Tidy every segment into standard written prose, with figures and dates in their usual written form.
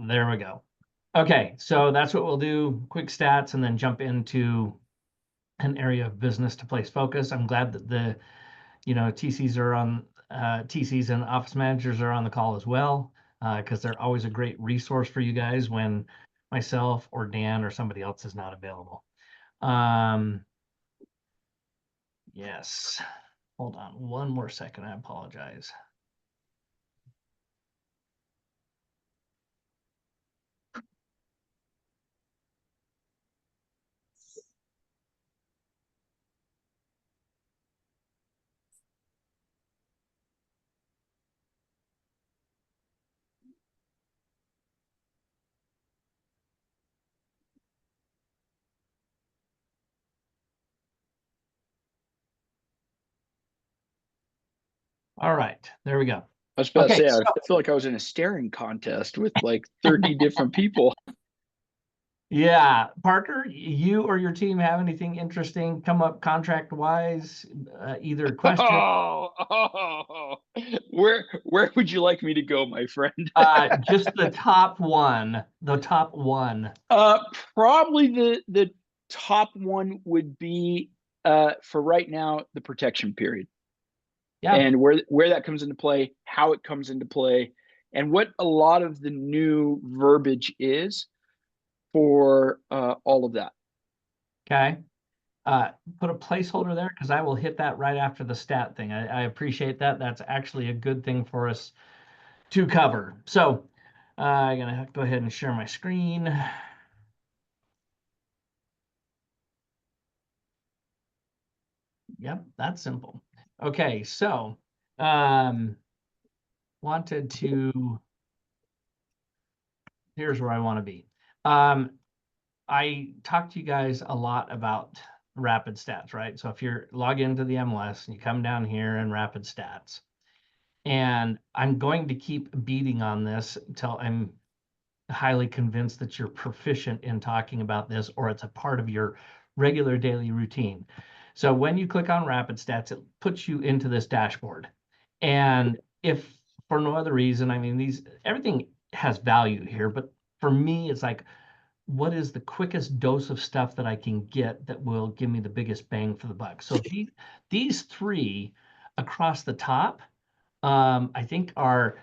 There we go. Okay, so that's what we'll do. Quick stats and then jump into an area of business to place focus. I'm glad that the TCs are on TCs and office managers are on the call as well, because they're always a great resource for you guys when myself or Dan or somebody else is not available. Yes. Hold on one more second. I apologize. All right, there we go. I was about to Okay, say, so I feel like I was in a staring contest with like 30 different people. yeah, Parker, you or your team have anything interesting come up contract wise? Either question, Where would you like me to go, my friend? just the top one, the top one. Uh, Probably the top one would be for right now the protection period, Yeah. and where that comes into play, how it comes into play, and what a lot of the new verbiage is for all of that. Okay. Put a placeholder there because I will hit that right after the stat thing. I appreciate that. That's actually a good thing for us to cover. So I'm gonna go ahead and share my screen. Yep, that's simple. Okay, so um, wanted to, here's where I want to be. I talked to you guys a lot about rapid stats, right? So if you're log into the MLS and you come down here and rapid stats, and I'm going to keep beating on this until I'm highly convinced that you're proficient in talking about this or it's a part of your regular daily routine. So when you click on rapid stats, it puts you into this dashboard. And if for no other reason, I mean, everything has value here, but for me, it's like, what is the quickest dose of stuff that I can get that will give me the biggest bang for the buck? So these three across the top, I think are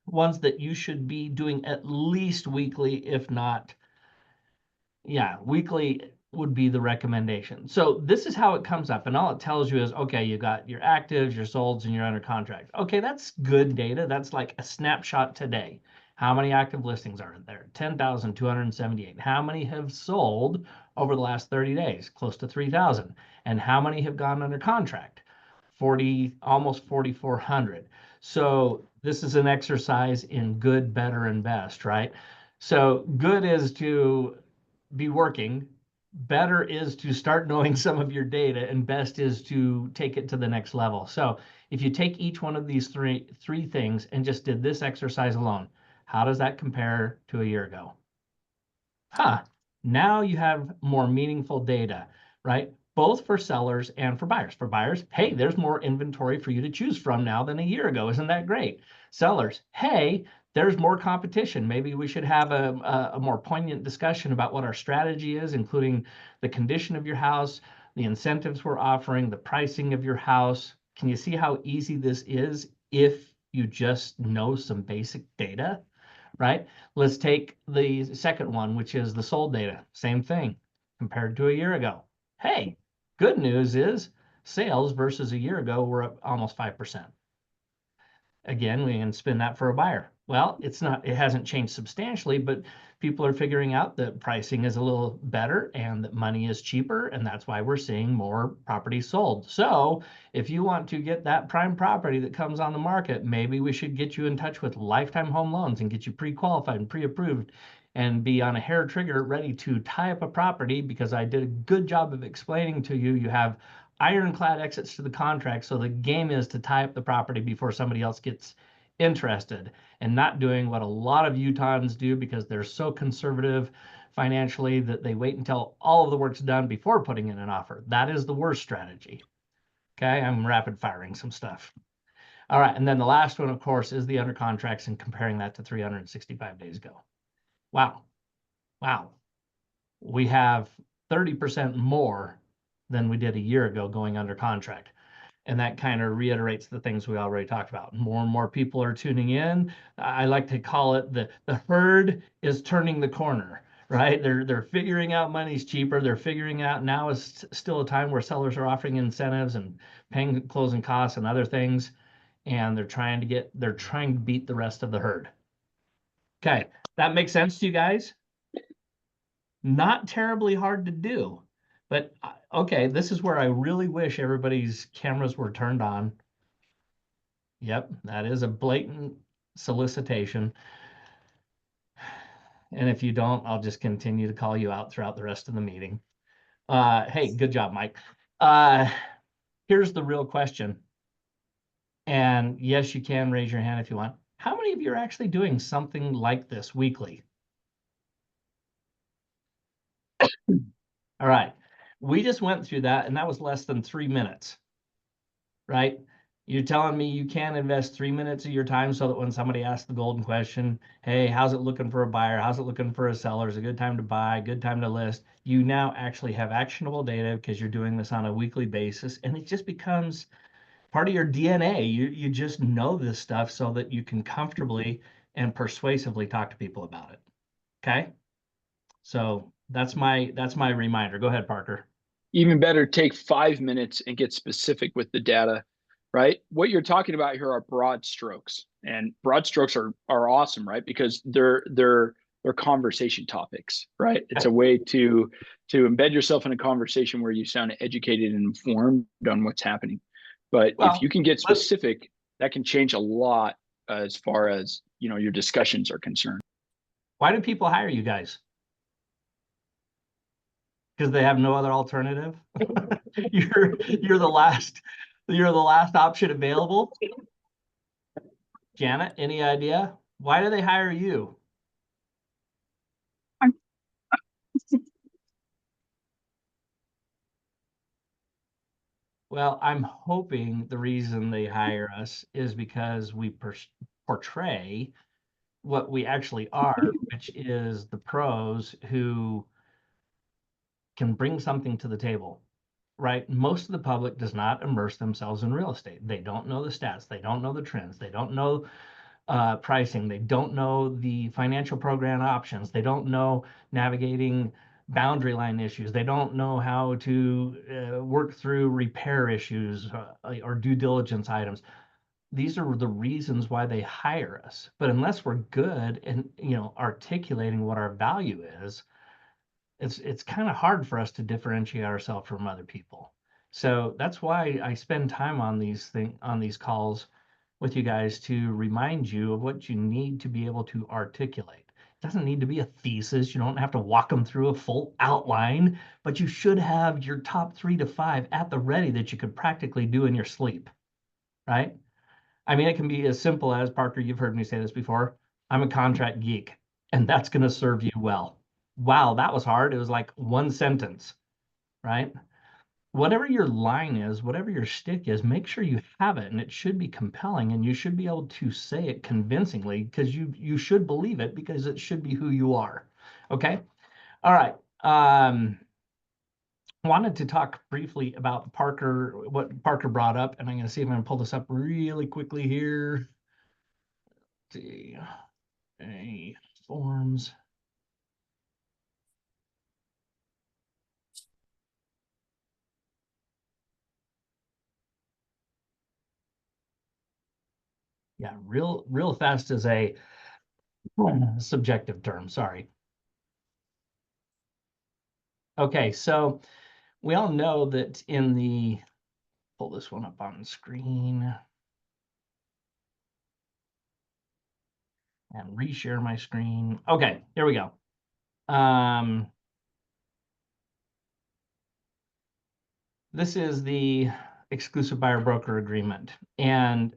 ones that you should be doing at least weekly, if not, yeah, weekly would be the recommendation. So this is how it comes up, and all it tells you is, okay, you got your actives, your solds, and you're under contract. Okay, that's good data. That's like a snapshot today. How many active listings are there? 10,278. How many have sold over the last 30 days? Close to 3,000. And how many have gone under contract? 40, almost 4,400. So this is an exercise in good, better, and best, right? So good is to be working. Better is to start knowing some of your data, and best is to take it to the next level. So if you take each one of these three things and just did this exercise alone, how does that compare to a year ago? Now you have more meaningful data, right? Both for sellers and for buyers. For buyers, hey, there's more inventory for you to choose from now than a year ago. Isn't that great? Sellers, hey, there's more competition. Maybe we should have a more poignant discussion about what our strategy is, including the condition of your house, the incentives we're offering, the pricing of your house. Can you see how easy this is if you just know some basic data? Right? Let's take the second one, which is the sold data. Same thing compared to a year ago. Hey, good news is sales versus a year ago were up almost 5%. Again, we can spin that for a buyer. Well, it hasn't changed substantially, but people are figuring out that pricing is a little better and that money is cheaper, and that's why we're seeing more properties sold. So if you want to get that prime property that comes on the market, maybe we should get you in touch with Lifetime Home Loans and get you pre-qualified and pre-approved and be on a hair trigger ready to tie up a property, because I did a good job of explaining to you, you have ironclad exits to the contract. So the game is to tie up the property before somebody else gets interested, and not doing what a lot of Utahns do because they're so conservative financially that they wait until all of the work's done before putting in an offer. That is the worst strategy. Okay, I'm rapid firing some stuff. All right. And then the last one, of course, is the under contracts and comparing that to 365 days ago. Wow. Wow. We have 30% more than we did a year ago going under contract. And that kind of reiterates the things we already talked about. More and more people are tuning in. I like to call it the herd is turning the corner, right? They're figuring out money's cheaper. They're figuring out now is still a time where sellers are offering incentives and paying closing costs and other things, and they're trying to beat the rest of the herd. Okay, that makes sense to you guys? Not terribly hard to do, but okay, this is where I really wish everybody's cameras were turned on. Yep, that is a blatant solicitation. And if you don't, I'll just continue to call you out throughout the rest of the meeting. Hey, good job, Mike. Uh, here's the real question. And yes, you can raise your hand if you want. How many of you are actually doing something like this weekly? All right. We just went through that, and that was less than 3 minutes, right? You're telling me you can invest 3 minutes of your time so that when somebody asks the golden question, hey, how's it looking for a buyer? How's it looking for a seller? Is it a good time to buy? Good time to list? You now actually have actionable data because you're doing this on a weekly basis, and it just becomes part of your DNA. You just know this stuff so that you can comfortably and persuasively talk to people about it. Okay? So that's my reminder. Go ahead, Parker. Even better, take 5 minutes and get specific with the data, right? What you're talking about here are broad strokes, and broad strokes are awesome, right? Because they're conversation topics, right? It's a way to embed yourself in a conversation where you sound educated and informed on what's happening. But if Well, you can get let's, specific, that can change a lot as far as your discussions are concerned. why do people hire you guys? Because they have no other alternative. You're the last option available. Janet, any idea? Why do they hire you? Well, I'm hoping the reason they hire us is because we portray what we actually are, which is the pros who can bring something to the table, right? Most of the public does not immerse themselves in real estate. They don't know the stats. They don't know the trends. They don't know pricing. They don't know the financial program options. They don't know navigating boundary line issues. They don't know how to work through repair issues or due diligence items. These are the reasons why they hire us. But unless we're good and articulating what our value is, it's kind of hard for us to differentiate ourselves from other people. So that's why I spend time on these calls with you guys to remind you of what you need to be able to articulate. It doesn't need to be a thesis. You don't have to walk them through a full outline, but you should have your top 3 to 5 at the ready that you could practically do in your sleep, right? I mean, it can be as simple as, Parker, you've heard me say this before. I'm a contract geek, and that's going to serve you well. Wow, that was hard. It was like one sentence, right? Whatever your line is, whatever your stick is, make sure you have it, and it should be compelling, and you should be able to say it convincingly because you should believe it because it should be who you are. Okay. All right. Wanted to talk briefly about what Parker brought up, and I'm going to see if I can pull this up really quickly here. Let's see. Forms. Yeah, real fast is a subjective term. Sorry. Okay, so we all know that pull this one up on the screen and reshare my screen. Okay, here we go. This is the exclusive buyer broker agreement. And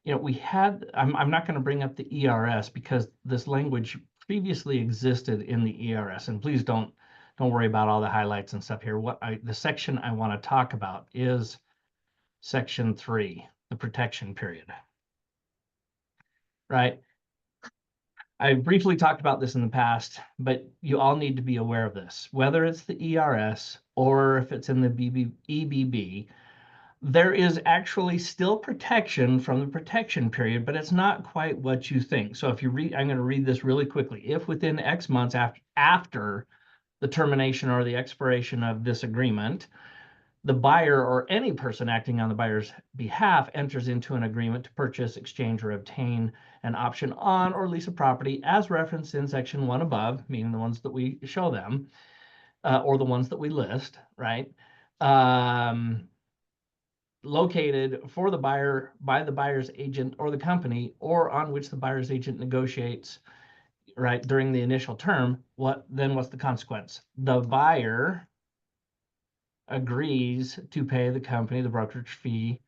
I'm not going to bring up the ERS because this language previously existed in the ERS. And please don't worry about all the highlights and stuff here. The section I want to talk about is section 3, the protection period. right? I briefly talked about this in the past, but you all need to be aware of this. Whether it's the ERS or if it's in the EBB, there is actually still protection from the protection period, but it's not quite what you think. So if you read, I'm going to read this really quickly. If within X months after the termination or the expiration of this agreement, the buyer or any person acting on the buyer's behalf enters into an agreement to purchase, exchange, or obtain an option on or lease a property as referenced in section 1 above, meaning the ones that we show them, or the ones that we list, right? Located for the buyer by the buyer's agent or the company, or on which the buyer's agent negotiates, right, during the initial term, what's the consequence? The buyer agrees to pay the company the brokerage fee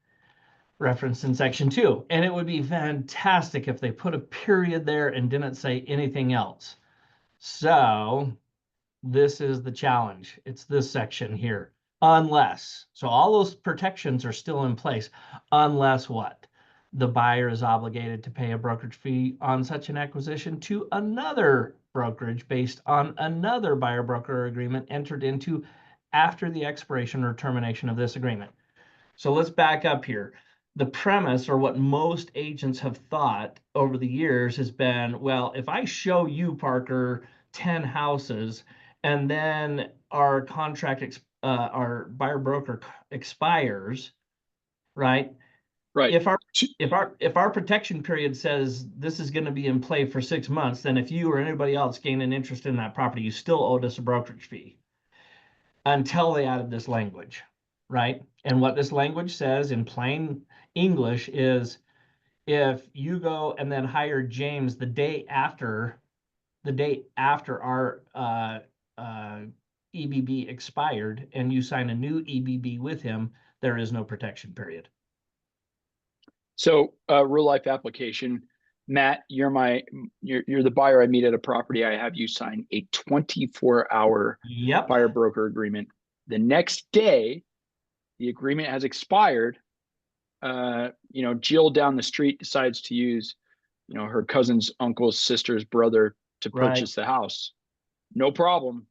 referenced in section 2. And it would be fantastic if they put a period there and didn't say anything else. So this is the challenge. It's this section here. Unless, so all those protections are still in place, unless what? The buyer is obligated to pay a brokerage fee on such an acquisition to another brokerage based on another buyer broker agreement entered into after the expiration or termination of this agreement. So let's back up here. The premise, or what most agents have thought over the years, has been, well, if I show you, Parker, 10 houses, and then our our buyer broker expires, right? Right. If our protection period says this is going to be in play for 6 months, then if you or anybody else gain an interest in that property, you still owed us a brokerage fee until they added this language, right? And what this language says in plain English is if you go and then hire James the day after our EBB expired and you sign a new EBB with him, there is no protection period. So real life application, Matt, you're the buyer I meet at a property. I have you sign a 24-hour Yep. buyer broker agreement. The next day, the agreement has expired. Jill down the street decides to use, her cousin's uncle's sister's brother to Right. purchase the house. No problem.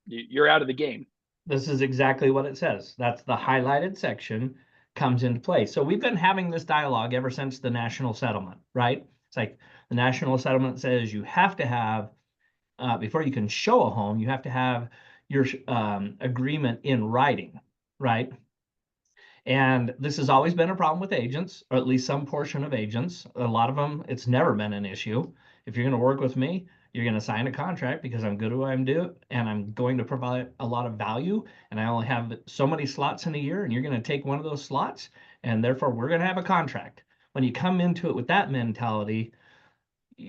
You're out of the game. This is exactly what it says. That's the highlighted section comes into play. So we've been having this dialogue ever since the national settlement, right? It's like the national settlement says you have to have, before you can show a home, you have to have your agreement in writing, right? And this has always been a problem with agents, or at least some portion of agents. A lot of them, it's never been an issue. If you're going to work with me, you're going to sign a contract because I'm good at what I'm doing and I'm going to provide a lot of value. And I only have so many slots in a year, and you're going to take one of those slots. And therefore, we're going to have a contract. When you come into it with that mentality,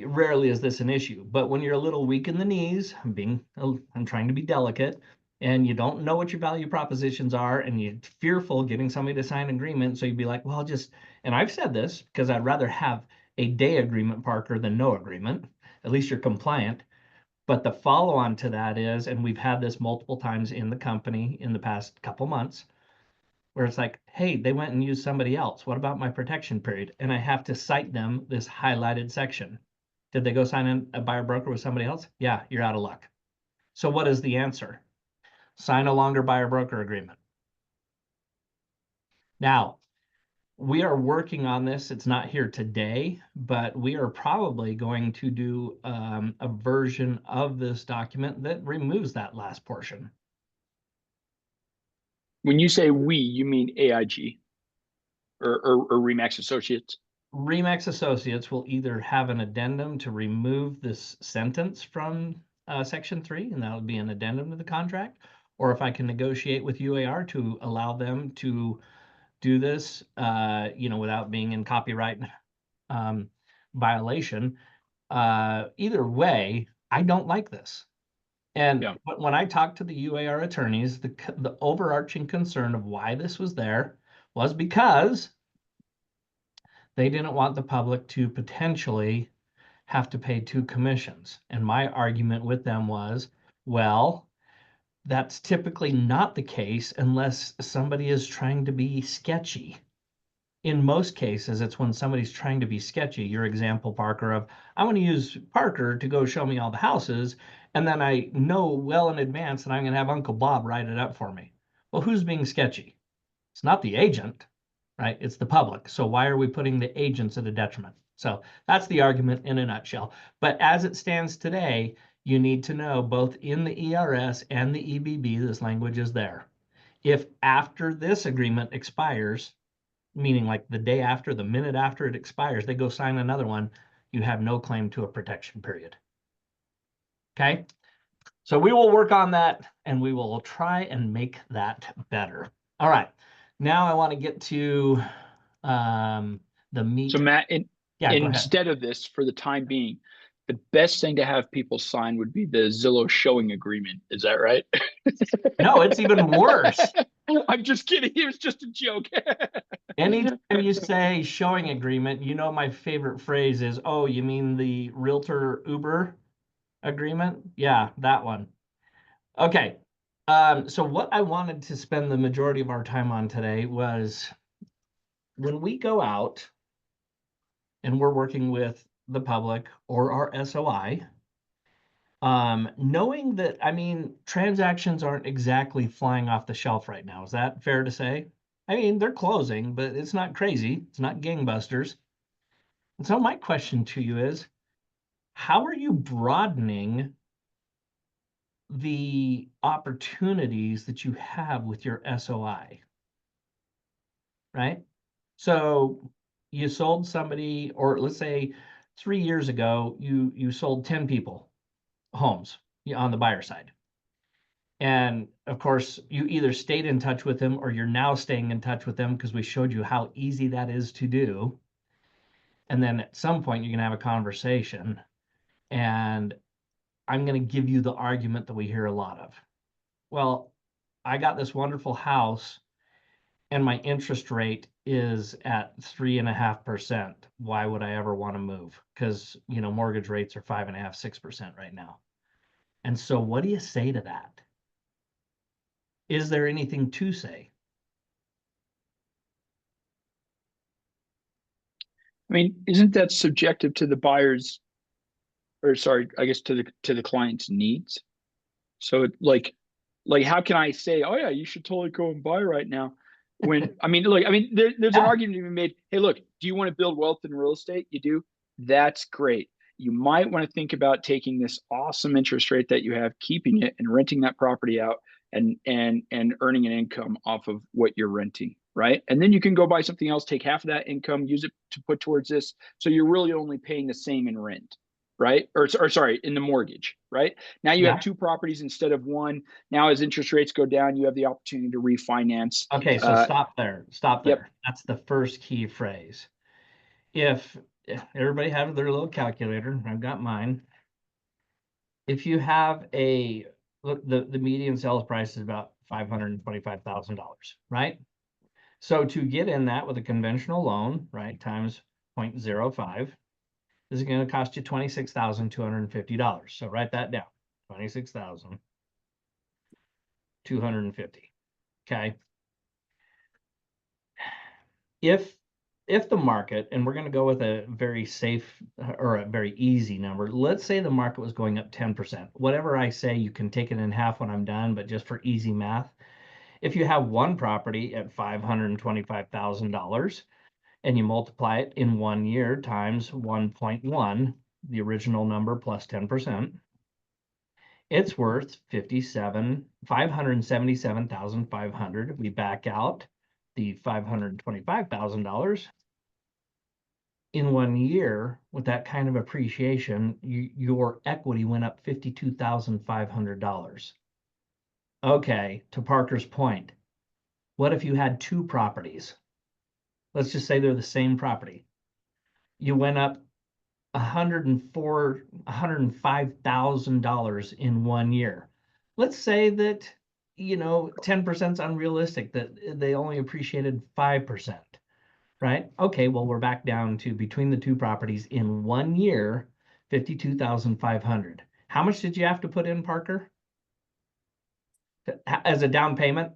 rarely is this an issue. But when you're a little weak in the knees, I'm trying to be delicate, and you don't know what your value propositions are, and you're fearful getting somebody to sign an agreement, so you'd be like, well, just, and I've said this because I'd rather have a day agreement, Parker, than no agreement. At least you're compliant. But the follow on to that is, and we've had this multiple times in the company in the past couple months, where it's like, hey, they went and used somebody else. What about my protection period? And I have to cite them this highlighted section. Did they go sign in a buyer broker with somebody else? Yeah, you're out of luck. So what is the answer? Sign a longer buyer broker agreement. Now, we are working on this. It's not here today, but we are probably going to do a version of this document that removes that last portion. When you say we, you mean AIG or Remax Associates? Remax Associates will either have an addendum to remove this sentence from section 3, and that would be an addendum to the contract, or if I can negotiate with UAR to allow them to do this, without being in copyright um, violation. Either way, I don't like this. And Yeah. when I talked to the UAR attorneys, the overarching concern of why this was there was because they didn't want the public to potentially have to pay 2 commissions. And my argument with them was, well, that's typically not the case unless somebody is trying to be sketchy. In most cases, it's when somebody's trying to be sketchy. Your example, Parker, of I want to use Parker to go show me all the houses, and then I know well in advance that I'm going to have Uncle Bob write it up for me. Well, who's being sketchy? It's not the agent, right? It's the public. So why are we putting the agents at a detriment? So that's the argument in a nutshell. But as it stands today, you need to know both in the ERS and the EBB, this language is there. If after this agreement expires, meaning like the day after, the minute after it expires, they go sign another one, you have no claim to a protection period. Okay? So we will work on that and we will try and make that better. All right. Now I want to get to the meat. So Matt, Yeah, go ahead. instead of this, for the time being, the best thing to have people sign would be the Zillow showing agreement. Is that right? No, it's even worse. I'm just kidding. It was just a joke. Anytime you say showing agreement, you know my favorite phrase is, oh, you mean the realtor Uber agreement? Yeah, that one. Okay. So what I wanted to spend the majority of our time on today was when we go out and we're working with the public or our SOI, knowing that, I mean, transactions aren't exactly flying off the shelf right now. Is that fair to say? I mean, they're closing, but it's not crazy. It's not gangbusters. And so my question to you is, how are you broadening the opportunities that you have with your SOI, right? So you sold somebody, or let's say 3 years ago, you sold 10 people homes on the buyer side. And of course, you either stayed in touch with them or you're now staying in touch with them because we showed you how easy that is to do. And then at some point, you're going to have a conversation. And I'm going to give you the argument that we hear a lot of. Well, I got this wonderful house and my interest rate is at 3.5%. Why would I ever want to move? Because, mortgage rates are 5.5%, 6% right now. And so what do you say to that? Is there anything to say? I mean, isn't that subjective to the buyer's, or sorry, I guess to the client's needs? So like how can I say, oh yeah, you should totally go and buy right now? When I mean, look, I mean, there's an Yeah. argument to be made. Hey, look, do you want to build wealth in real estate? You do. That's great. You might want to think about taking this awesome interest rate that you have, keeping it and renting that property out and earning an income off of what you're renting, right? And then you can go buy something else, take half of that income, use it to put towards this. So you're really only paying the same in rent, right? Or sorry, in the mortgage, right? Now you have Yeah. two properties instead of one. Now, as interest rates go down, you have the opportunity to refinance. Okay, so Uh, stop there. Stop yep. there. That's the first key phrase. If everybody have their little calculator, I've got mine. If you have look, the median sales price is about $525,000, right? So to get in that with a conventional loan, right, times 0.05, this is going to cost you $26,250. So write that down, 26,250. Okay. If the market, and we're going to go with a very safe or a very easy number, let's say the market was going up 10%. Whatever I say, you can take it in half when I'm done, but just for easy math, if you have one property at $525,000 and you multiply it in 1 year times 1.1, the original number plus 10%, it's worth 577,500. We back out the $525,000 in 1 year. With that kind of appreciation, your equity went up $52,500. Okay, to Parker's point, what if you had two properties? Let's just say they're the same property. You went up 105,000 in 1 year. Let's say that 10% is unrealistic, that they only appreciated 5%, right? Okay, well, we're back down to between the two properties in 1 year, 52,500. How much did you have to put in, Parker, as a down payment?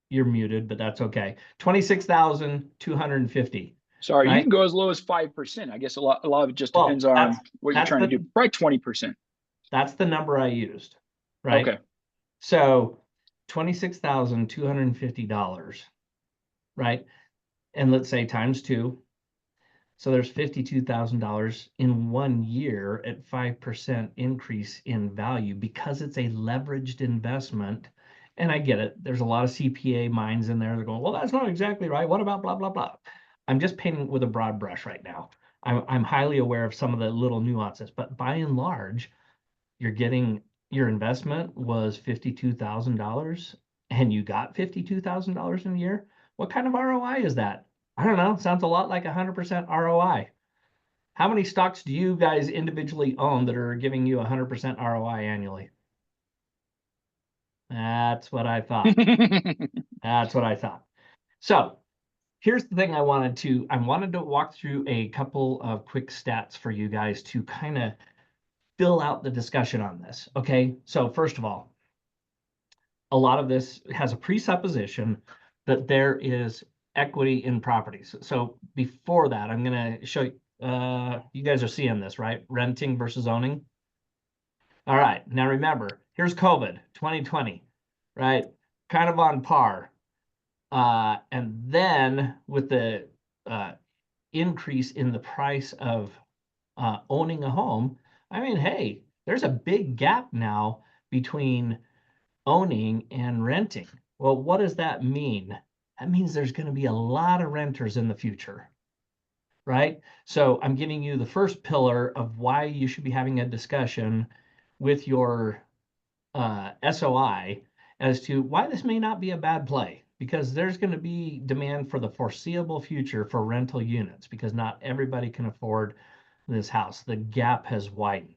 You're muted, but that's okay. 26,250, Sorry, you right? can go as low as 5%. I guess a lot of it just Well, depends on that's what you're that's trying to do. the Probably 20%. that's the number I used, right? Okay. So $26,250, right? And let's say times two. So there's $52,000 in 1 year at 5% increase in value because it's a leveraged investment. And I get it. There's a lot of CPA minds in there. They're going, well, that's not exactly right. What about blah, blah, blah? I'm just painting with a broad brush right now. I'm highly aware of some of the little nuances, but by and large, you're getting your investment was $52,000 and you got $52,000 in a year. What kind of ROI is that? I don't know. Sounds a lot like 100% ROI. How many stocks do you guys individually own that are giving you 100% ROI annually? That's what I thought. That's what I thought. So here's the thing I wanted to walk through a couple of quick stats for you guys to kind of fill out the discussion on this. Okay. So first of all, a lot of this has a presupposition that there is equity in properties. So before that, I'm going to show you, you guys are seeing this, right? Renting versus owning. All right. Now remember, here's COVID 2020, right? Kind of on par. And then with the uh, increase in the price of owning a home, I mean, hey, there's a big gap now between owning and renting. Well, what does that mean? That means there's going to be a lot of renters in the future, right? So I'm giving you the first pillar of why you should be having a discussion with your SOI as to why this may not be a bad play, because there's going to be demand for the foreseeable future for rental units because not everybody can afford this house. The gap has widened.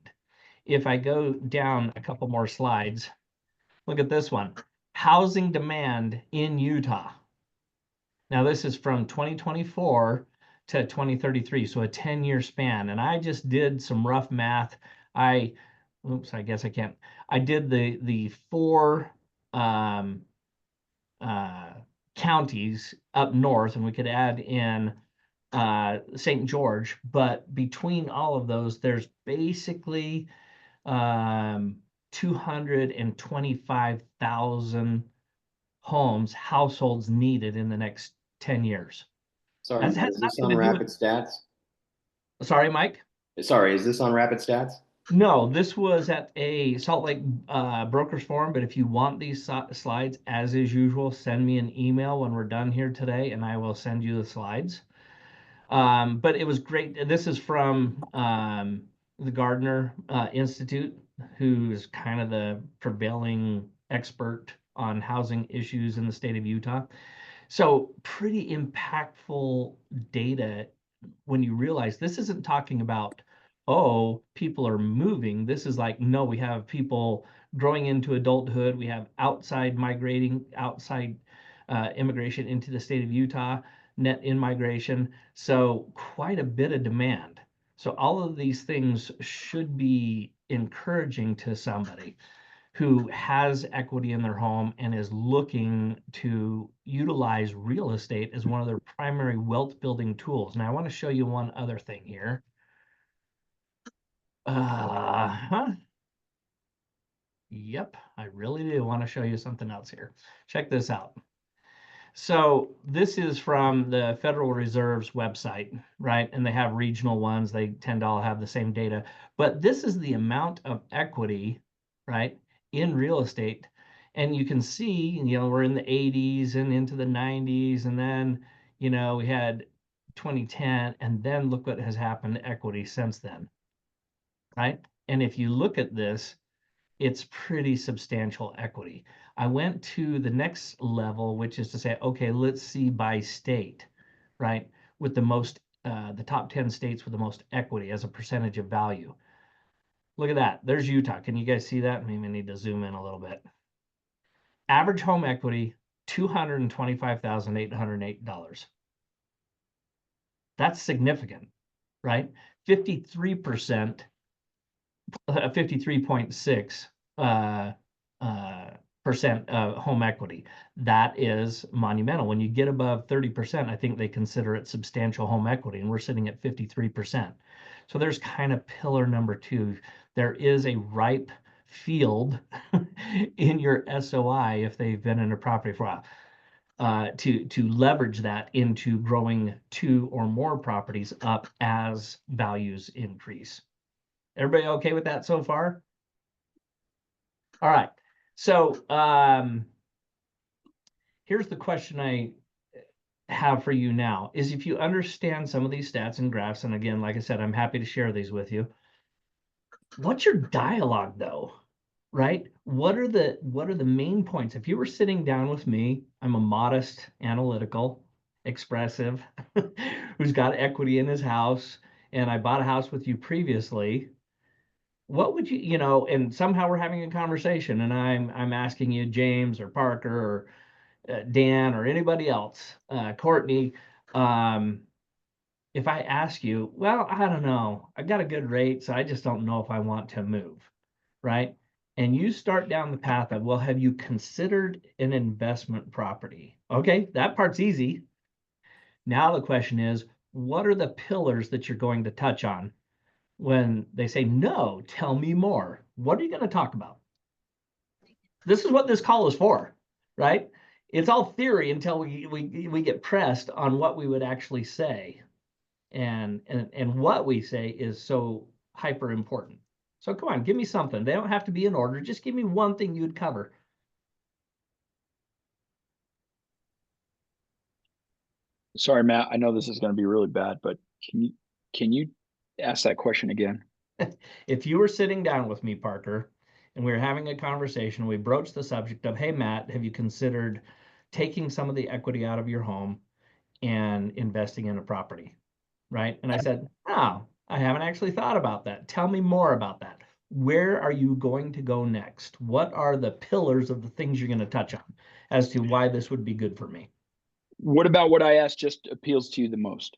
If I go down a couple more slides, look at this one. Housing demand in Utah. Now, this is from 2024 to 2033, so a 10-year span. And I just did some rough math. Oops, I guess I can't. I did the four um, uh, counties up north, and we could add in St. George. But between all of those, there's basically 225,000 homes, households needed in the next 10 years. Sorry, That Matt, has is this nothing on to do Rapid with, Stats? sorry, Mike. Sorry, is this on Rapid Stats? No, this was at a Salt Lake Brokers Forum, but if you want these slides, as is usual, send me an email when we're done here today, and I will send you the slides. But it was great. This is from the Gardner Institute, who's kind of the prevailing expert on housing issues in the state of Utah. So pretty impactful data when you realize this isn't talking about, oh, people are moving. This is like, no, we have people growing into adulthood. We have outside immigration into the state of Utah, net in migration. So quite a bit of demand. So all of these things should be encouraging to somebody who has equity in their home and is looking to utilize real estate as one of their primary wealth building tools. Now, I want to show you one other thing here. Huh? Yep, I really do want to show you something else here. Check this out. So this is from the Federal Reserve's website, right? And they have regional ones. They tend to all have the same data. But this is the amount of equity, right, in real estate. And you can see, we're in the 80s and into the 90s. And then, we had 2010. And then look what has happened to equity since then, right? And if you look at this, it's pretty substantial equity. I went to the next level, which is to say, okay, let's see by state, right? With the top 10 states with the most equity as a percentage of value. Look at that. There's Utah. Can you guys see that? Maybe I need to zoom in a little bit. Average home equity, $225,808. That's significant, right? 53%, 53.6 uh, home equity. That is monumental. When you get above 30%, I think they consider it substantial home equity, and we're sitting at 53%. So there's kind of pillar number two. There is a ripe field in your SOI if they've been in a property for a while. To leverage that into growing 2 or more properties up as values increase. Everybody okay with that so far? All right. So here's the question I have for you now is if you understand some of these stats and graphs, and again, like I said, I'm happy to share these with you. What's your dialogue though? Right? What are the main points? If you were sitting down with me, I'm a modest, analytical, expressive, who's got equity in his house, and I bought a house with you previously. What would you, and somehow we're having a conversation, and I'm asking you, James or Parker or Dan or anybody else, Courtney, if I ask you, well, I don't know, I got a good rate, so I just don't know if I want to move, right? And you start down the path of, well, have you considered an investment property? Okay, that part's easy. Now the question is, what are the pillars that you're going to touch on? When they say, no, tell me more. What are you going to talk about? This is what this call is for, right? It's all theory until we get pressed on what we would actually say. And what we say is so hyper important. So come on, give me something. They don't have to be in order. Just give me one thing you would cover. Sorry, Matt. I know this is going to be really bad, but can you ask that question again? If you were sitting down with me, Parker, and we were having a conversation, we broached the subject of, hey, Matt, have you considered taking some of the equity out of your home and investing in a property? Right? And I said, oh, I haven't actually thought about that. Tell me more about that. Where are you going to go next? What are the pillars of the things you're going to touch on as to why this would be good for me? What about what I asked just appeals to you the most?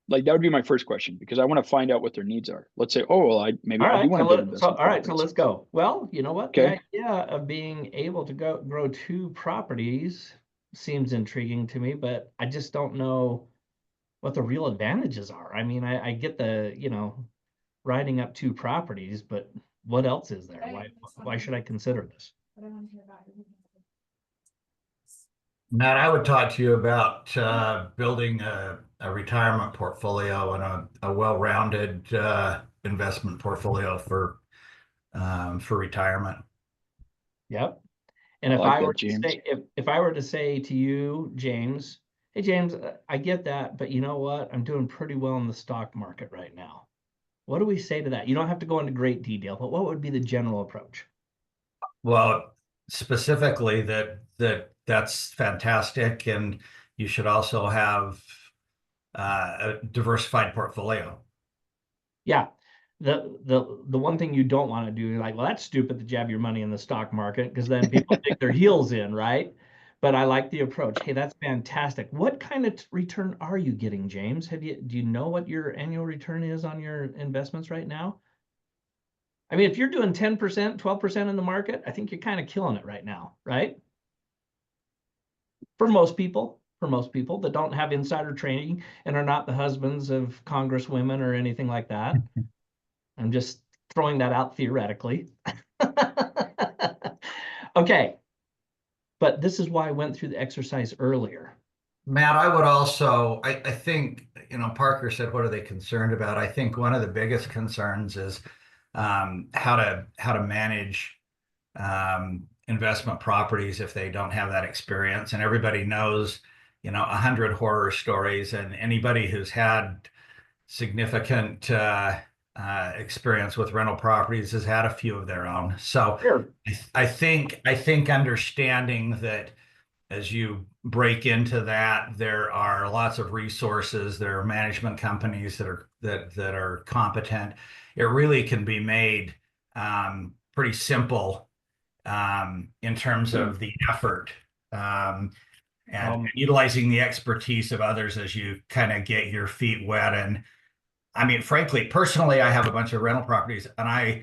Like that would be my first question because I want to find out what their needs are. Let's say, oh, well, I do want to build investment all right, so properties. let's go. Well, you know what? The Okay. idea of being able to grow 2 properties seems intriguing to me, but I just don't know what the real advantages are. I mean, I get the, writing up 2 properties, but what else is there? Why should I consider this? Matt, I would talk to you about building a retirement portfolio and a well-rounded investment portfolio for retirement. Yep. And I if like I were that, to James. say, if I were to say to you, James, hey James, I get that, but you know what? I'm doing pretty well in the stock market right now. What do we say to that? You don't have to go into great detail, but what would be the general approach? Well, specifically that's fantastic, and you should also have a diversified portfolio. Yeah. The one thing you don't want to do is like, well, that's stupid to have your money in the stock market because then people dig their heels in, right? But I like the approach. Hey, that's fantastic. What kind of return are you getting, James? Do you know what your annual return is on your investments right now? I mean, if you're doing 10%, 12% in the market, I think you're kind of killing it right now, right? For most people that don't have insider training and are not the husbands of congresswomen or anything like that. I'm just throwing that out theoretically. Okay. But this is why I went through the exercise earlier. Matt, I would also, I think, Parker said, what are they concerned about? I think one of the biggest concerns is how to manage investment properties if they don't have that experience. And everybody knows, 100 horror stories, and anybody who's had significant experience with rental properties has had a few of their own. So Sure. I think understanding that as you break into that, there are lots of resources, there are management companies that are competent. It really can be made pretty simple in terms of the effort and utilizing the expertise of others as you kind of get your feet wet. And I mean, frankly, personally, I have a bunch of rental properties, and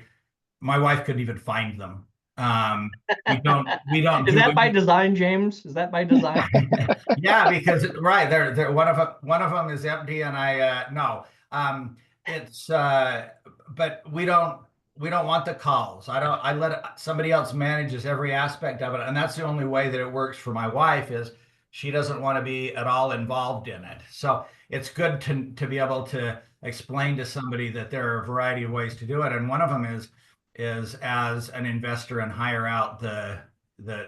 my wife couldn't even find them. We don't Is do that by any. design, James? Is that by design? Yeah, because right there, one of them is empty, and I no, it's but we don't want the calls. I let somebody else manages every aspect of it, and that's the only way that it works for my wife is she doesn't want to be at all involved in it. So it's good to be able to explain to somebody that there are a variety of ways to do it, and one of them is as an investor and hire out the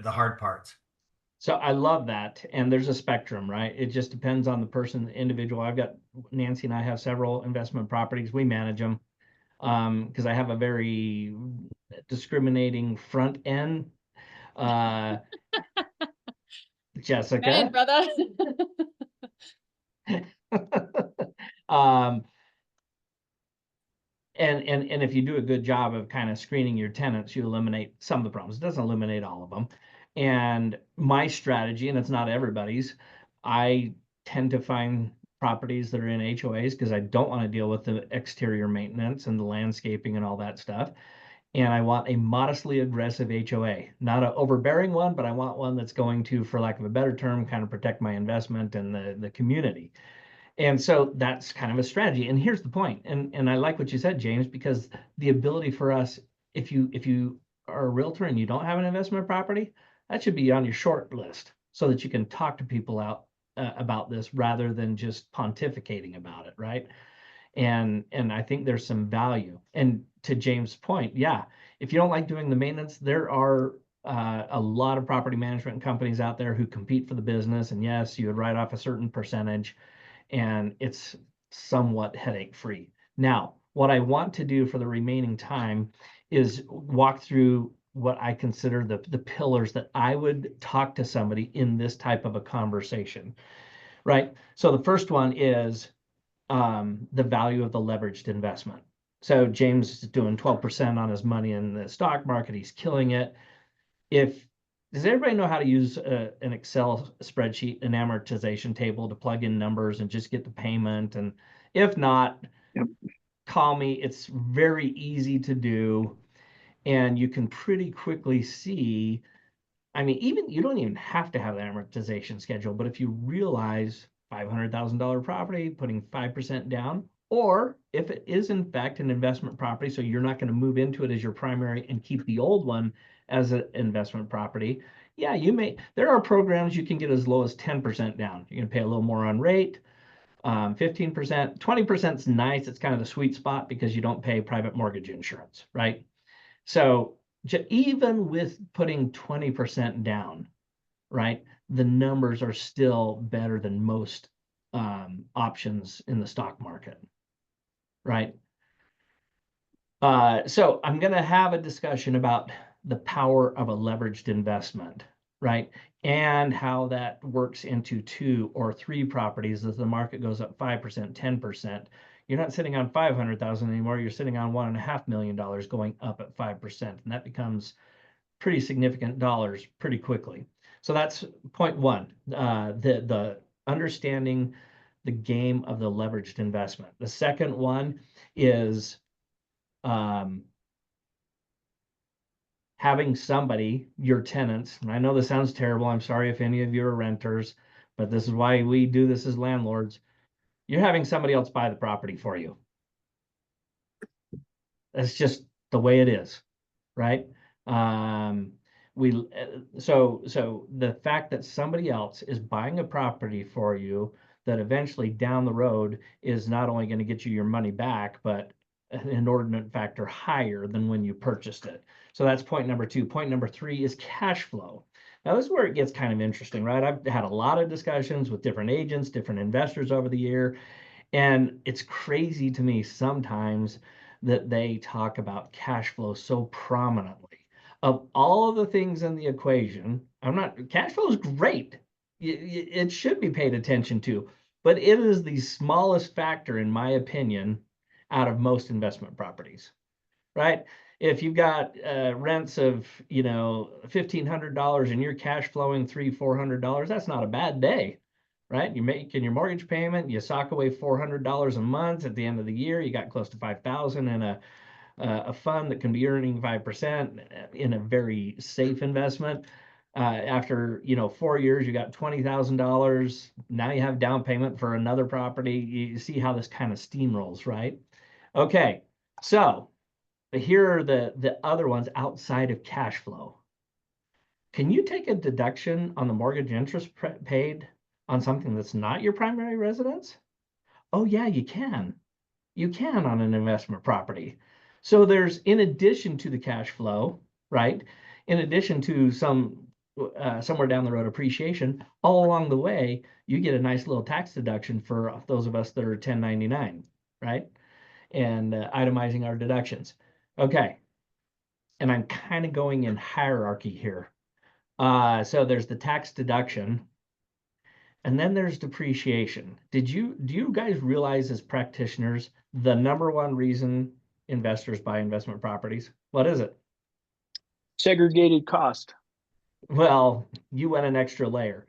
hard parts. So I love that. And there's a spectrum, right? It just depends on the person, the individual. I've got Nancy and I have several investment properties. We manage them because I have a very discriminating front end. Uh, Man, Jessica. brother. um, and if you do a good job of kind of screening your tenants, you eliminate some of the problems. It doesn't eliminate all of them. And my strategy, and it's not everybody's, I tend to find properties that are in HOAs because I don't want to deal with the exterior maintenance and the landscaping and all that stuff. And I want a modestly aggressive HOA, not an overbearing one, but I want one that's going to, for lack of a better term, kind of protect my investment and the community. And so that's kind of a strategy. And here's the point. And I like what you said, James, because the ability for us, if you are a realtor and you don't have an investment property, that should be on your short list so that you can talk to people out about this rather than just pontificating about it, right? And I think there's some value. And to James' point, yeah, if you don't like doing the maintenance, there are a lot of property management companies out there who compete for the business. And yes, you would write off a certain percentage and it's somewhat headache free. Now, what I want to do for the remaining time is walk through what I consider the pillars that I would talk to somebody in this type of a conversation, right? So the first one is the value of the leveraged investment. So James is doing 12% on his money in the stock market. He's killing it. Does everybody know how to use an Excel spreadsheet, an amortization table to plug in numbers and just get the payment? And if not, Yep. call me. It's very easy to do. And you can pretty quickly see, I mean, even you don't even have to have the amortization schedule, but if you realize $500,000 property, putting 5% down, or if it is in fact an investment property, so you're not going to move into it as your primary and keep the old one as an investment property. Yeah, there are programs you can get as low as 10% down. You can pay a little more on rate, 15%, 20% is nice. It's kind of the sweet spot because you don't pay private mortgage insurance, right? So even with putting 20% down, right, the numbers are still better than most options in the stock market, right? So I'm going to have a discussion about the power of a leveraged investment, right? And how that works into 2 or 3 properties as the market goes up 5%, 10%. You're not sitting on 500,000 anymore. You're sitting on $1.5 million going up at 5%. And that becomes pretty significant dollars pretty quickly. So that's point one, the understanding the game of the leveraged investment. The second one is having somebody, your tenants, and I know this sounds terrible. I'm sorry if any of you are renters, but this is why we do this as landlords. You're having somebody else buy the property for you. That's just the way it is, right? So the fact that somebody else is buying a property for you that eventually down the road is not only going to get you your money back, but an inordinate factor higher than when you purchased it. So that's point number 2. Point number 3 is cash flow. Now, this is where it gets kind of interesting, right? I've had a lot of discussions with different agents, different investors over the year, and it's crazy to me sometimes that they talk about cash flow so prominently. Of all of the things in the equation, cash flow is great. It should be paid attention to, but it is the smallest factor, in my opinion, out of most investment properties, right? If you've got rents of, $1,500 and you're cash flowing $300-400, that's not a bad day, right? You're making your mortgage payment, you sock away $400 a month. At the end of the year, you got close to 5,000 in a fund that can be earning 5% in a very safe investment. After 4 years, you got $20,000. Now you have down payment for another property. You see how this kind of steamrolls, right? Okay, so here are the other ones outside of cash flow. Can you take a deduction on the mortgage interest paid on something that's not your primary residence? Oh yeah, you can. You can on an investment property. So there's, in addition to the cash flow, right? In addition to somewhere down the road appreciation, all along the way, you get a nice little tax deduction for those of us that are 1099, right? And itemizing our deductions. Okay. And I'm kind of going in hierarchy here. So there's the tax deduction, and then there's depreciation. Do you guys realize as practitioners, the number one reason investors buy investment properties? What is it? Segregated cost. Well, you went an extra layer.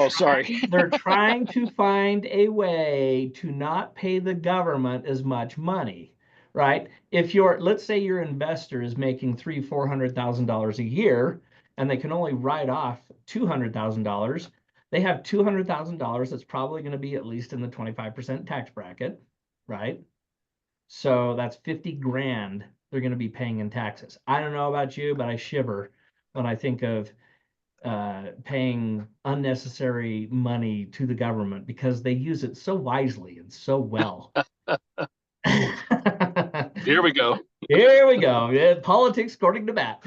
Sorry. They're trying to find a way to not pay the government as much money, right? If let's say your investor is making $400,000 a year, and they can only write off $200,000, they have $200,000 that's probably going to be at least in the 25% tax bracket, right? So that's 50 grand they're going to be paying in taxes. I don't know about you, but I shiver when I think of paying unnecessary money to the government because they use it so wisely and so well. Here we go. Here we go. Yeah, politics according to Matt.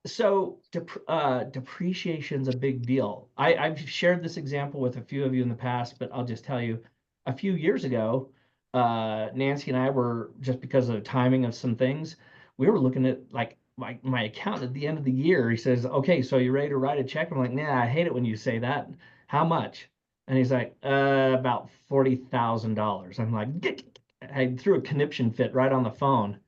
So depreciation is a big deal. I've shared this example with a few of you in the past, but I'll just tell you, a few years ago, Nancy and I were, just because of the timing of some things, we were looking at like my account at the end of the year. He says, "Okay, so you ready to write a check?" I'm like, "Nah, I hate it when you say that. How much?" And he's like, about $40,000. I'm like, I threw a conniption fit right on the phone.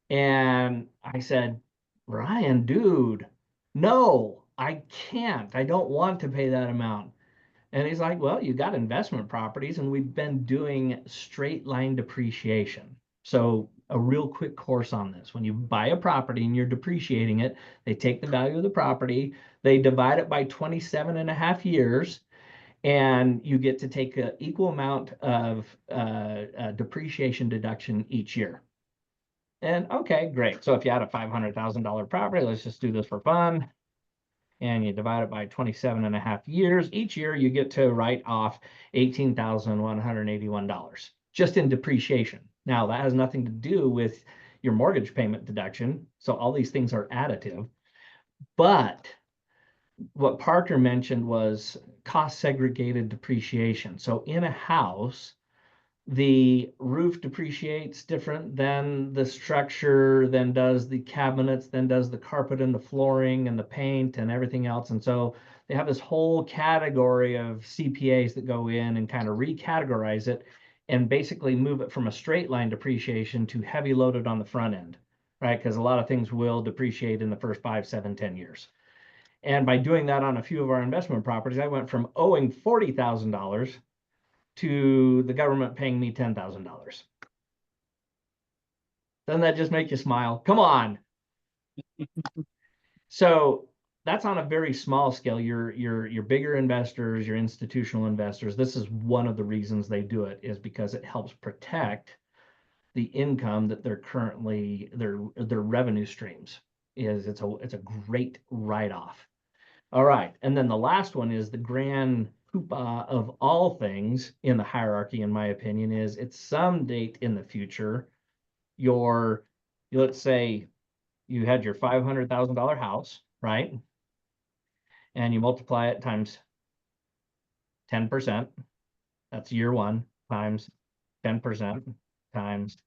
And I said, "Ryan, dude, no, I can't. I don't want to pay that amount." And he's like, "Well, you got investment properties, and we've been doing straight line depreciation." So a real quick course on this. When you buy a property and you're depreciating it, they take the value of the property, they divide it by 27 and a half years, and you get to take an equal amount of depreciation deduction each year. And okay, great. So if you had a $500,000 property, let's just do this for fun. And you divide it by 27 and a half years. Each year you get to write off $18,181 just in depreciation. Now that has nothing to do with your mortgage payment deduction. So all these things are additive. But what Parker mentioned was cost segregated depreciation. So in a house, the roof depreciates different than the structure, then does the cabinets, then does the carpet and the flooring and the paint and everything else. And so they have this whole category of CPAs that go in and kind of recategorize it and basically move it from a straight line depreciation to heavy loaded on the front end, right? Because a lot of things will depreciate in the first 5, 7, 10 years. And by doing that on a few of our investment properties, I went from owing $40,000 to the government paying me $10,000. Doesn't that just make you smile? Come on. So that's on a very small scale. Your bigger investors, your institutional investors, this is one of the reasons they do it, is because it helps protect the income that they're currently their revenue streams. It's a great write-off. All right, and then the last one is the grand poobah of all things in the hierarchy, in my opinion, is it's some date in the future, let's say you had your $500,000 house, right? And you multiply it times 10%. That's year one, times 10%, times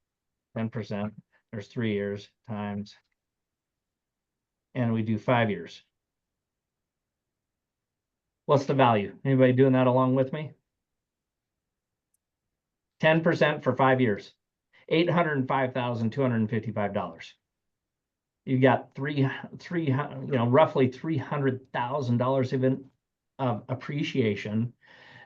10%. There's 3 years, times, and we do 5 years. What's the value? Anybody doing that along with me? 10% for 5 years, $805,255. You got roughly $300,000 of appreciation,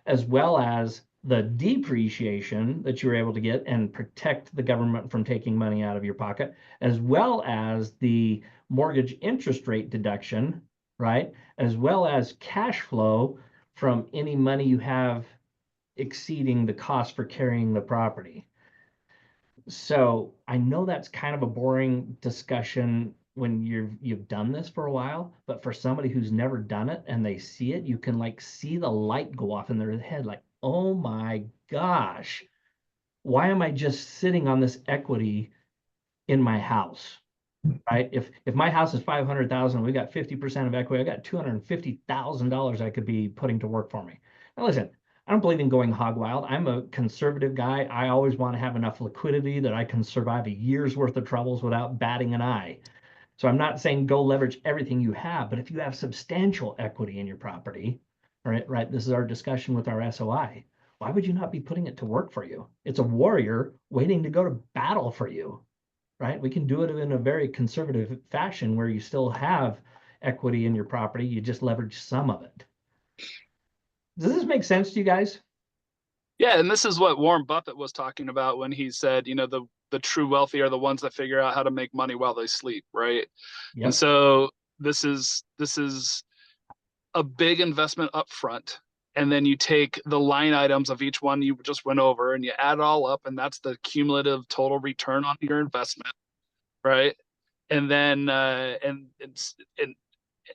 as well as the depreciation that you were able to get and protect the government from taking money out of your pocket, as well as the mortgage interest rate deduction, right? As well as cash flow from any money you have exceeding the cost for carrying the property. So I know that's kind of a boring discussion when you've done this for a while, but for somebody who's never done it and they see it, you can like see the light go off in their head, like, oh my gosh, why am I just sitting on this equity in my house? Right? If my house is 500,000, we got 50% of equity, I got $250,000 I could be putting to work for me. Now listen, I don't believe in going hog wild. I'm a conservative guy. I always want to have enough liquidity that I can survive a year's worth of troubles without batting an eye. So I'm not saying go leverage everything you have, but if you have substantial equity in your property, all right, right, this is our discussion with our SOI. Why would you not be putting it to work for you? It's a warrior waiting to go to battle for you, right? We can do it in a very conservative fashion where you still have equity in your property. You just leverage some of it. Does this make sense to you guys? Yeah, and this is what Warren Buffett was talking about when he said, the true wealthy are the ones that figure out how to make money while they sleep, right? Yep. And so this is a big investment up front, and then you take the line items of each one you just went over and you add it all up, and that's the cumulative total return on your investment, right? And then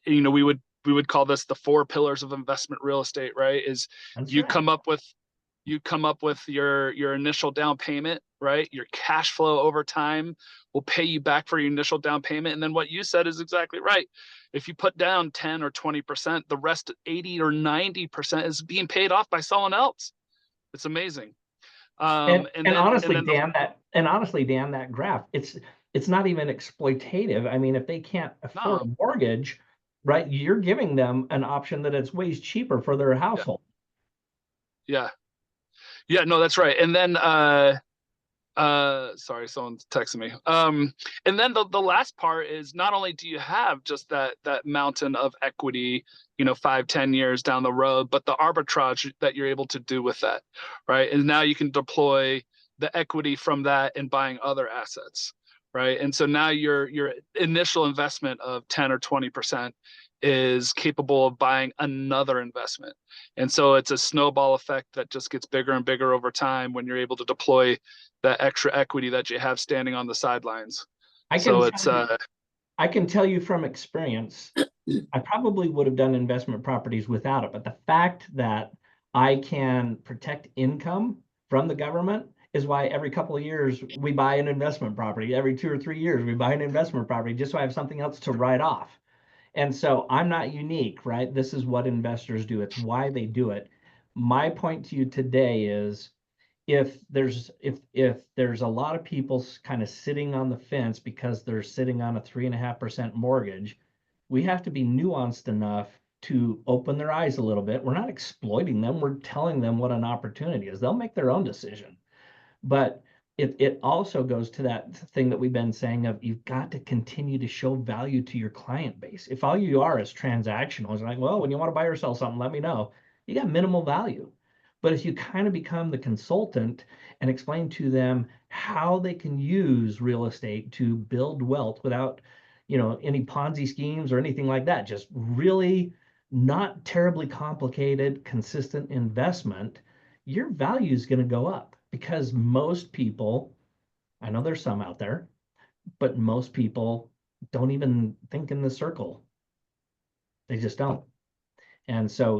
we would call this the 4 pillars of investment real estate, right? Is That's you right. come up with your initial down payment, right? Your cash flow over time will pay you back for your initial down payment. And then what you said is exactly right. If you put down 10 or 20%, the rest 80 or 90% is being paid off by someone else. It's amazing. And honestly, Dan, that graph, it's not even exploitative. I mean, if they can't afford a mortgage, right, you're giving them an option that it's way cheaper for their household. Yeah. No, that's right. And then sorry, someone's texting me. And then the last part is, not only do you have just that mountain of equity, 5-10 years down the road, but the arbitrage that you're able to do with that, right? And now you can deploy the equity from that in buying other assets, right? And so now your initial investment of 10 or 20% is capable of buying another investment. And so it's a snowball effect that just gets bigger and bigger over time when you're able to deploy that extra equity that you have standing on the sidelines. I can tell you from experience, I probably would have done investment properties without it, but the fact that I can protect income from the government is why every couple of years we buy an investment property. Every 2 or 3 years we buy an investment property just so I have something else to write off. And so I'm not unique, right? This is what investors do. It's why they do it. My point to you today is, if there's a lot of people kind of sitting on the fence because they're sitting on a 3.5% mortgage, we have to be nuanced enough to open their eyes a little bit. We're not exploiting them. We're telling them what an opportunity is. They'll make their own decision. But it also goes to that thing that we've been saying of, you've got to continue to show value to your client base. If all you are is transactional, it's like, well, when you want to buy or sell something, let me know. You got minimal value. But if you kind of become the consultant and explain to them how they can use real estate to build wealth without, any Ponzi schemes or anything like that, just really not terribly complicated, consistent investment, your value is going to go up, because most people, I know there's some out there, but most people don't even think in the circle. They just don't. And so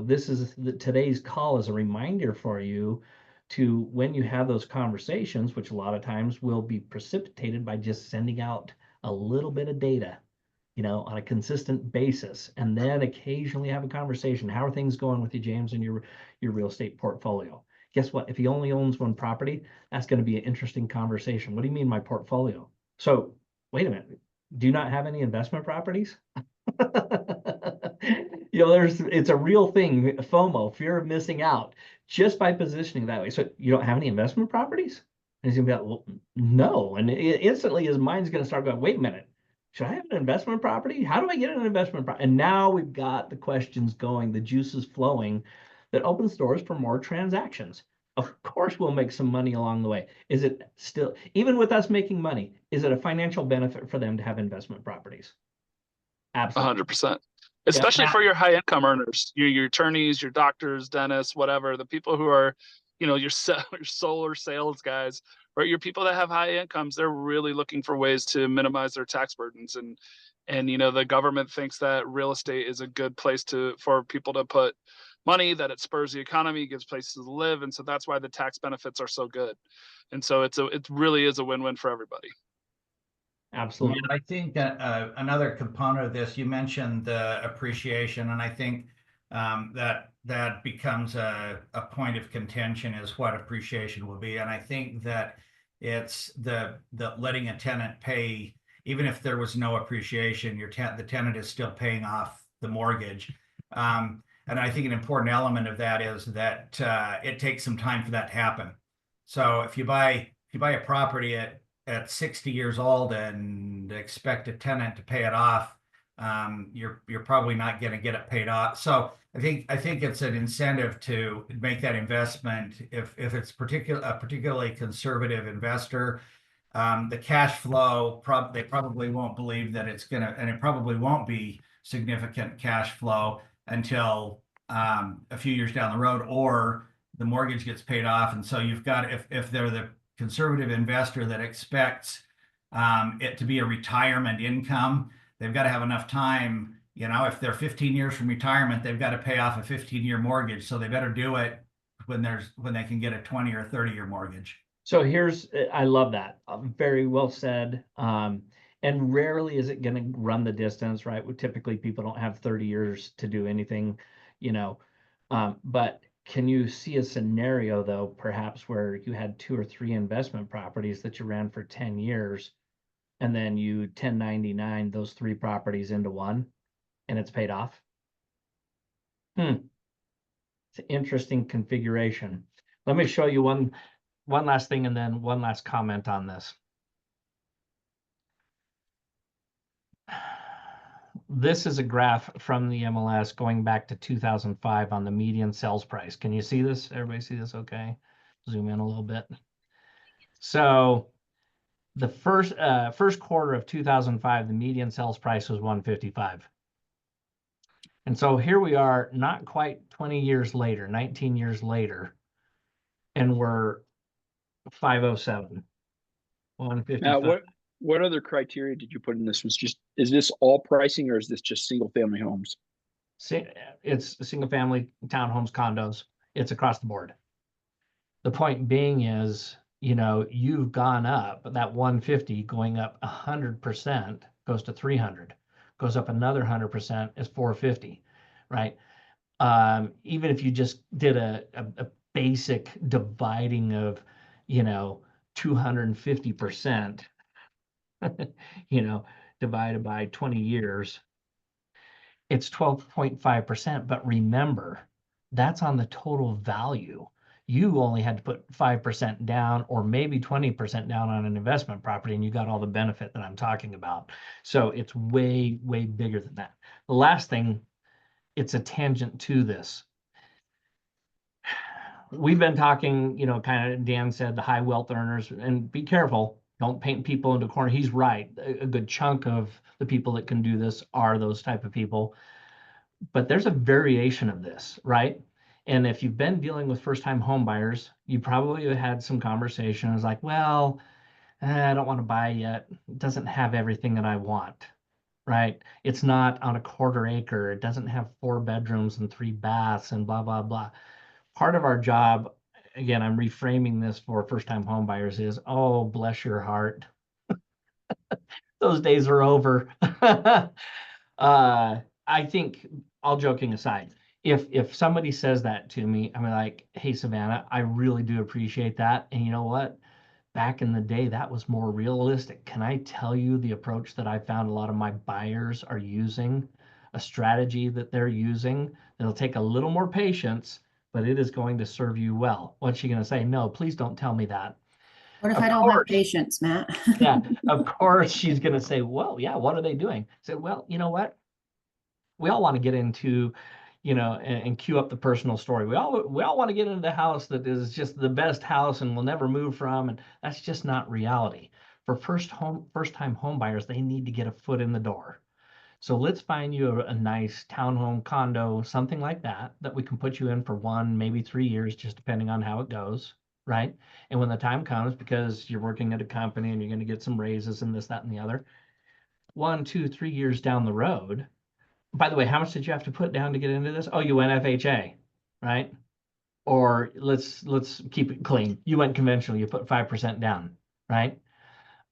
today's call is a reminder for you to, when you have those conversations, which a lot of times will be precipitated by just sending out a little bit of data, on a consistent basis, and then occasionally have a conversation. How are things going with you, James, in your real estate portfolio? Guess what? If he only owns one property, that's going to be an interesting conversation. What do you mean, my portfolio? So wait a minute. Do you not have any investment properties? It's a real thing, FOMO, fear of missing out, just by positioning that way. So you don't have any investment properties? And he's gonna be like, well, no. And instantly his mind's gonna start going, wait a minute, should I have an investment property? How do I get an investment property? And now we've got the questions going, the juices flowing, that opens doors for more transactions. Of course, we'll make some money along the way. Is it still, even with us making money, is it a financial benefit for them to have investment properties? Absolutely. 100%. Yeah, Especially Matt. for your high income earners, your attorneys, your doctors, dentists, whatever, the people who are, your solar sales guys, right? Your people that have high incomes, they're really looking for ways to minimize their tax burdens. And the government thinks that real estate is a good place for people to put money, that it spurs the economy, gives places to live. And so that's why the tax benefits are so good. And so it really is a win-win for everybody. Absolutely. I think another component of this, you mentioned the appreciation, and I think that becomes a point of contention is what appreciation will be. And I think that it's the letting a tenant pay, even if there was no appreciation, the tenant is still paying off the mortgage. And I think an important element of that is that it takes some time for that to happen. So if you buy a property at 60 years old and expect a tenant to pay it off, you're probably not going to get it paid off. So I think it's an incentive to make that investment if it's a particularly conservative investor. The cash flow, they probably won't believe that it's gonna, and it probably won't be significant cash flow until a few years down the road, or the mortgage gets paid off. And so you've got, if they're the conservative investor that expects it to be a retirement income, they've got to have enough time. If they're 15 years from retirement, they've got to pay off a 15-year mortgage. So they better do it when they can get a 20 or 30-year mortgage. So I love that. Very well said. And rarely is it going to run the distance, right? Typically people don't have 30 years to do anything, but can you see a scenario though, perhaps where you had 2 or 3 investment properties that you ran for 10 years and then you 1099 those 3 properties into one and it's paid off? It's an interesting configuration. Let me show you one last thing and then one last comment on this. This is a graph from the MLS going back to 2005 on the median sales price. Can you see this? Everybody see this okay? Zoom in a little bit. So the first quarter of 2005, the median sales price was 155. And so here we are, not quite 20 years later, 19 years later, and we're 507. 155. Now, what other criteria did you put in this? Is this all pricing, or is this just single family homes? It's single family townhomes, condos. It's across the board. The point being is, you've gone up, that 150 going up 100% goes to 300, goes up another 100% is 450, right? Even if you just did a basic dividing of, 250%, divided by 20 years, it's 12.5%. But remember, that's on the total value. You only had to put 5% down or maybe 20% down on an investment property, and you got all the benefit that I'm talking about. So it's way, way bigger than that. The last thing, it's a tangent to this. We've been talking, kind of, Dan said the high wealth earners, and be careful, don't paint people into a corner. He's right. A good chunk of the people that can do this are those type of people. But there's a variation of this, right? And if you've been dealing with first-time home buyers, you probably have had some conversations like, well, I don't want to buy yet. It doesn't have everything that I want, right? It's not on a quarter acre. It doesn't have 4 bedrooms and 3 baths and blah, blah, blah. Part of our job, again, I'm reframing this for first-time home buyers, is, oh, bless your heart. Those days are over. I think, all joking aside, if somebody says that to me, I'm like, hey, Savannah, I really do appreciate that. And you know what? Back in the day, that was more realistic. Can I tell you the approach that I found a lot of my buyers are using, a strategy that they're using that'll take a little more patience, but it is going to serve you well? What's she going to say? No, please don't tell me that. What if Of I don't have course. patience, Matt? Yeah, of course she's going to say, well, yeah, what are they doing? I said, well, you know what? We all want to get into, you know, and cue up the personal story. We all want to get into the house that is just the best house and we'll never move from, and that's just not reality. For first time home buyers, they need to get a foot in the door. So let's find you a nice townhome, condo, something like that, that we can put you in for 1, maybe 3 years, just depending on how it goes, right? And when the time comes, because you're working at a company and you're going to get some raises and this, that, and the other, 1, 2, 3 years down the road. By the way, how much did you have to put down to get into this? Oh, you went FHA, right? Or let's keep it clean. You went conventional, you put 5% down, right?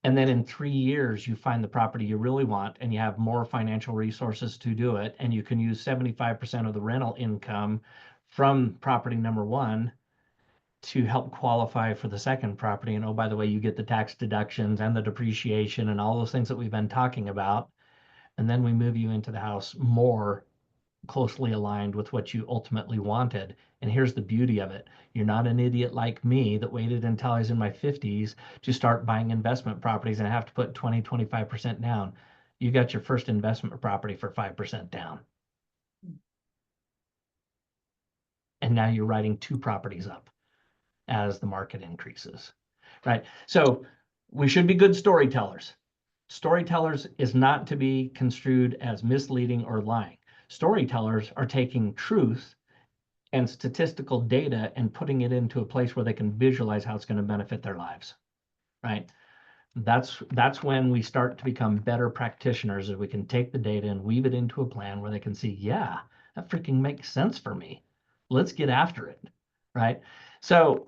And then in 3 years, you find the property you really want and you have more financial resources to do it. And you can use 75% of the rental income from property number 1 to help qualify for the second property. And oh, by the way, you get the tax deductions and the depreciation and all those things that we've been talking about. And then we move you into the house more closely aligned with what you ultimately wanted. And here's the beauty of it. You're not an idiot like me that waited until I was in my 50s to start buying investment properties and have to put 20, 25% down. You got your first investment property for 5% down. And now you're writing 2 properties up as the market increases, right? So we should be good storytellers. Storytellers is not to be construed as misleading or lying. Storytellers are taking truth and statistical data and putting it into a place where they can visualize how it's going to benefit their lives, right? That's when we start to become better practitioners, as we can take the data and weave it into a plan where they can see, yeah, that freaking makes sense for me. Let's get after it, right? So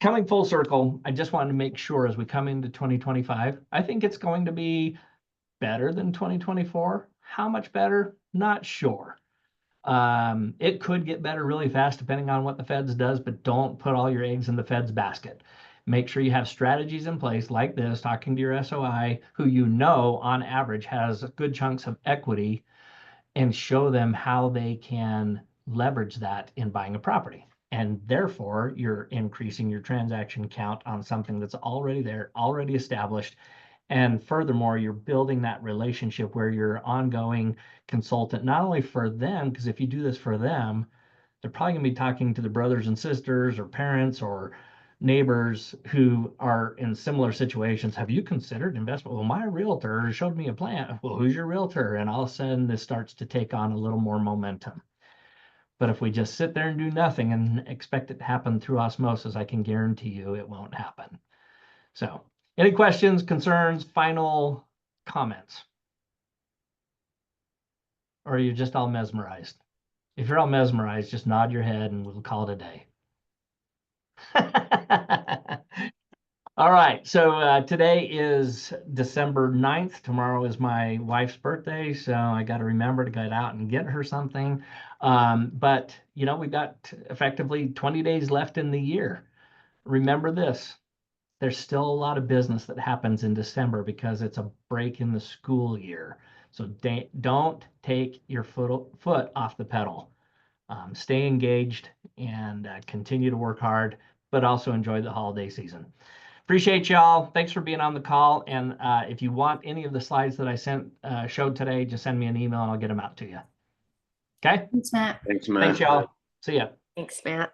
coming full circle, I just wanted to make sure as we come into 2025, I think it's going to be better than 2024. How much better? Not sure. It could get better really fast depending on what the Feds does, but don't put all your eggs in the Feds basket. Make sure you have strategies in place like this, talking to your SOI, who you know on average has good chunks of equity, and show them how they can leverage that in buying a property. And therefore, you're increasing your transaction count on something that's already there, already established. And furthermore, you're building that relationship where you're ongoing consultant, not only for them, because if you do this for them, they're probably going to be talking to the brothers and sisters or parents or neighbors who are in similar situations. Have you considered investment? Well, my realtor showed me a plan. Well, who's your realtor? And all of a sudden, this starts to take on a little more momentum. But if we just sit there and do nothing and expect it to happen through osmosis, I can guarantee you it won't happen. So, any questions, concerns, final comments? Or are you just all mesmerized? If you're all mesmerized, just nod your head and we'll call it a day. All right, so today is December 9th. Tomorrow is my wife's birthday, so I got to remember to get out and get her something. But, you know, we've got effectively 20 days left in the year. Remember this. There's still a lot of business that happens in December because it's a break in the school year. So don't take your foot off the pedal. Stay engaged and continue to work hard, but also enjoy the holiday season. Appreciate y'all. Thanks for being on the call. And if you want any of the slides that I showed today, just send me an email and I'll get them out to you. Okay? Thanks, Matt. Thanks, Matt. Thanks, y'all. See ya. Thanks, Matt.